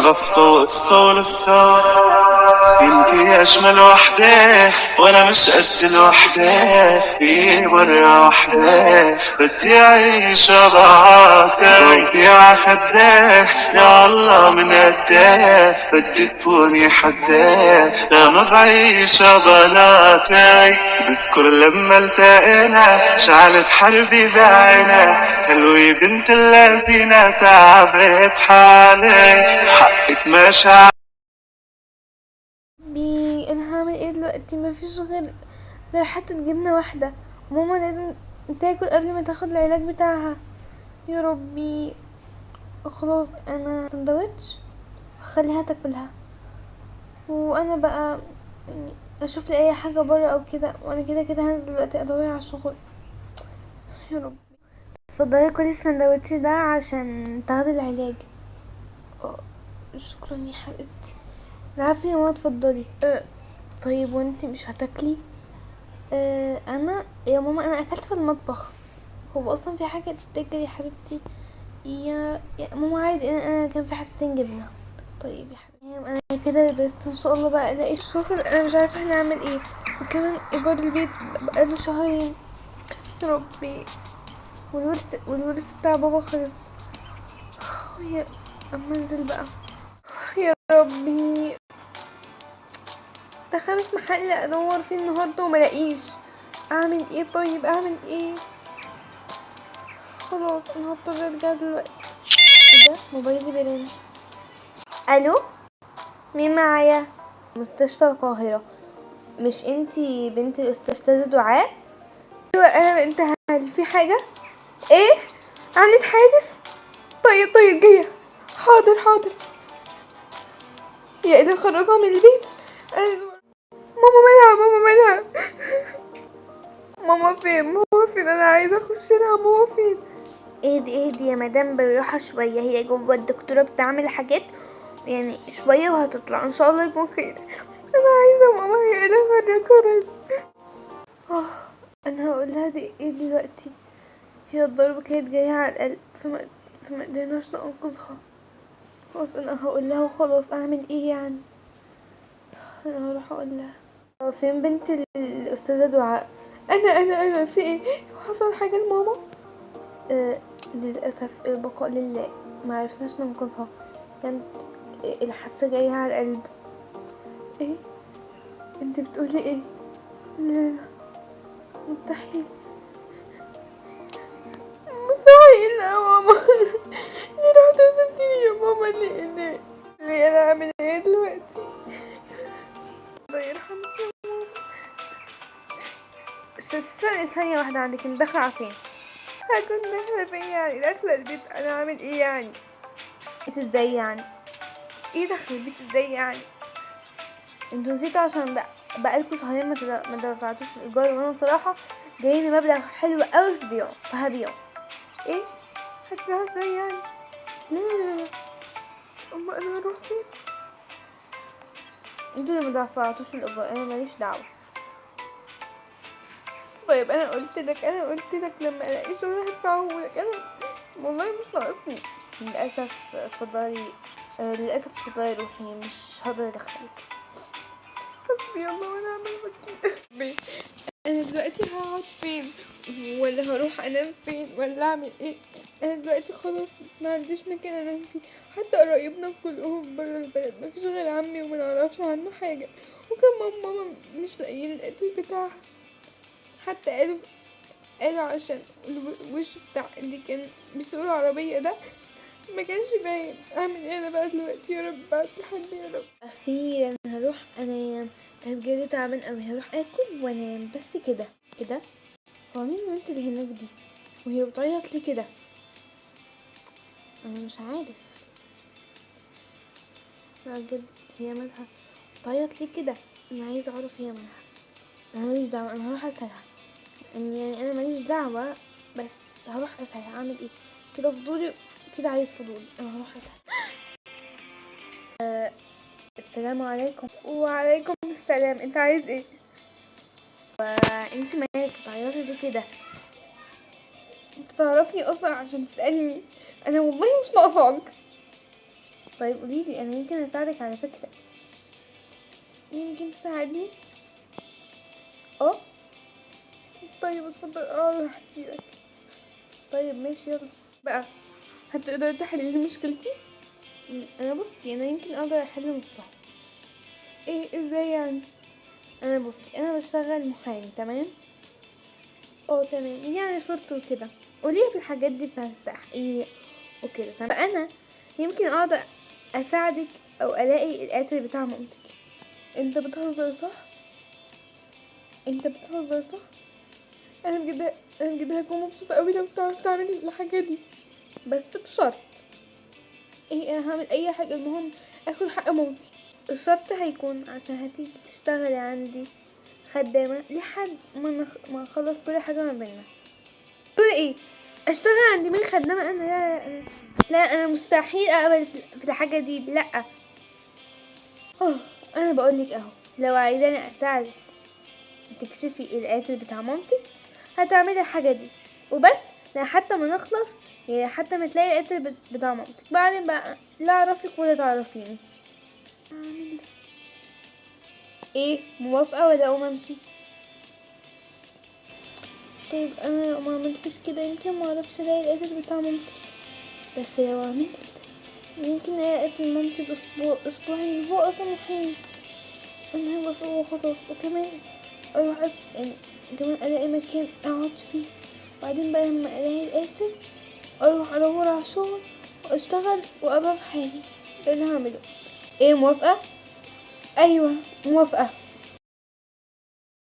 الصول انتي اجمل وحدة وانا مش قد الوحدة، في مرة وحدة بدي اعيش معاك، روسي عخدة يا الله من قديه، بدي تكوني حدة لما بعيش بلاكي. بذكر لما التقينا شعلت حربي بعينك، حلوة بنت اللذينة تعبت حالي حقك مشاعر. انا هعمل ايه دلوقتي؟ مفيش غير حتة جبنة واحدة. ماما لازم تاكل قبل ما تاخد العلاج بتاعها. يا ربي، خلاص انا سندوتش خليها تاكلها، وانا بقى يعني اشوف لي اي حاجة برا او كده، وانا كده هنزل دلوقتي ادور على الشغل. يا رب. اتفضلي كلي السندوتش ده عشان تاخدي العلاج. اه، شكرا يا حبيبتي. العافية يا ماما، اتفضلي. طيب وانتي مش هتاكلي؟ انا يا ماما انا اكلت في المطبخ. هو اصلا في حاجه تتاكل يا حبيبتي؟ يا ماما عادي، انا كان في حتتين جبنه. طيب يا حبيبتي انا كده لبست ان شاء الله بقى الاقي الشغل. انا مش عارفه احنا نعمل ايه، وكمان ايجار البيت بقاله شهرين. يا ربي، والورث بتاع بابا خلص. يا اما انزل بقى. يا ربي، ده خامس محل ادور فيه النهارده وملاقيش. اعمل ايه؟ طيب اعمل ايه؟ خلاص انا هضطر ارجع دلوقتي. ايه ده؟ موبايلي بيرن. الو، مين معايا؟ مستشفى القاهرة. مش انتي بنت الاستاذة دعاء؟ ايوه انا بنت. هل في حاجة؟ ايه؟ عملت حادث؟ طيب جاية. حاضر. يا ايه اللي خرجها من البيت؟ ماما مالها؟ ماما فين؟ انا عايزة اخش لها. ماما فين؟ اهدي يا مدام، بالراحة شوية. هي جوه الدكتورة بتعمل حاجات يعني، شوية وهتطلع ان شاء الله يكون خير. انا عايزة ماما هي اللي خرجها بس. انا هقول لها دي ايه دلوقتي؟ هي الضربة كانت جاية على القلب، فما قدرناش ننقذها. خلاص انا هقول لها وخلاص. اعمل ايه يعني؟ انا هروح اقول لها. فين بنت الاستاذة دعاء؟ انا في ايه؟ حصل حاجة لماما؟ للأسف البقاء لله، ما عرفناش ننقذها. كانت الحادثة جاية على القلب. ايه؟ انت بتقولي ايه؟ لا، مستحيل يا ماما. ليه رحت وسبتيني يا ماما؟ ليه انا اعمل ايه دلوقتي؟ الله يرحمك يا ماما. ثانية واحدة، عندك انت داخلة على فين؟ هكون داخلة فين يعني؟ داخلة البيت. انا اعمل ايه يعني؟ بيت ازاي يعني؟ ايه داخلة البيت ازاي يعني؟ انتوا نسيتوا عشان بقالكوا شهرين ما دفعتوش الايجار، وانا صراحة جايلي مبلغ حلو قوي في بيعه، فهبيعه. ايه؟ هتبيعه ازاي يعني؟ لا، اما انا هروح فين؟ انتوا اللي ما دفعتوش الايجار، انا ماليش دعوة. طيب انا قلت لك لما الاقي شغل هدفعهولك. انا والله مش ناقصني. للاسف اتفضلي روحي، مش هقدر ادخلك. حسبي الله ونعم الوكيل. انا دلوقتي هقعد فين؟ ولا هروح انام فين؟ ولا اعمل ايه؟ انا دلوقتي خلاص ما عنديش مكان انام فيه. حتى قرايبنا كلهم برا البلد، مفيش غير عمي وما نعرفش عنه حاجه. وكمان ماما مش لاقيين القتل بتاعها. حتى قالوا عشان الوش بتاع اللي كان بيسوق العربيه ده ما كانش باين. اعمل ايه انا بقى دلوقتي؟ يا رب بعت حد يا رب. اخيرا هروح انام. انا بجد تعبان قوي، هروح اكل وانام بس كده. ايه ده؟ هو مين البنت اللي هناك دي؟ وهي بتعيط ليه كده؟ انا مش عارف. لا بجد، هي مالها بتعيط ليه كده؟ انا عايزه اعرف هي مالها. انا ماليش دعوه، انا هروح اسالها. يعني انا ماليش دعوه، بس هروح اسالها. اعمل ايه كده؟ فضولي كده، عايز فضولي. انا هروح اسال. السلام عليكم. وعليكم السلام. انت عايز ايه؟ انت مالك بتعيطي ليه كده؟ انت تعرفني اصلا عشان تسالني؟ انا والله مش ناقصاك. طيب قوليلي، انا يمكن اساعدك على فكرة. يمكن تساعدني. اه طيب اتفضل، هحكيلك. طيب ماشي يلا بقى، هتقدر تحلي مشكلتي؟ انا بصي، انا يمكن اقدر احل نصها. ايه ازاي يعني؟ انا بصي، انا بشتغل محامي، تمام؟ تمام، يعني شرطة وكده، وليه في الحاجات دي بتاعت التحقيق وكده، تمام؟ فانا يمكن اقدر اساعدك او الاقي القاتل بتاع مامتك. انت بتهزر صح؟ انت بتهزر صح؟ انا بجد هكون مبسوطة قوي لو تعرف تعمل الحاجة دي، بس بشرط. ايه، انا هعمل اي حاجة، المهم اخد حق مامتي. الشرط هيكون عشان هتيجي تشتغلي عندي خدامة لحد ما اخلص كل حاجة ما بيننا. تقول ايه؟ اشتغل عند مين خدامة؟ انا لا انا مستحيل اقبل في الحاجة دي، لا. اه انا بقولك اهو، لو عايزاني اساعدك تكشفي القاتل بتاع مامتك هتعملي الحاجة دي وبس، لا حتى ما نخلص، يعني حتى ما تلاقي القاتل بتاع مامتك، بعدين بقى لا اعرفك ولا تعرفيني. اعمل ايه؟ موافقة ولا اقوم امشي؟ طيب انا لو ما عملتش كده يمكن ما اعرفش الاقي القاتل بتاع مامتي، بس لو عملت يمكن الاقي قاتل مامتي باسبوع اسبوعين، هو اصلا محامي. انا هوافق وخلاص، وكمان اروح يعني كمان الاقي مكان اقعد فيه، بعدين بقى لما الاقي القاتل اروح ادور على شغل واشتغل وابقى بحالي. ده اللي هعمله. ايه، موافقة؟ ايوه موافقة.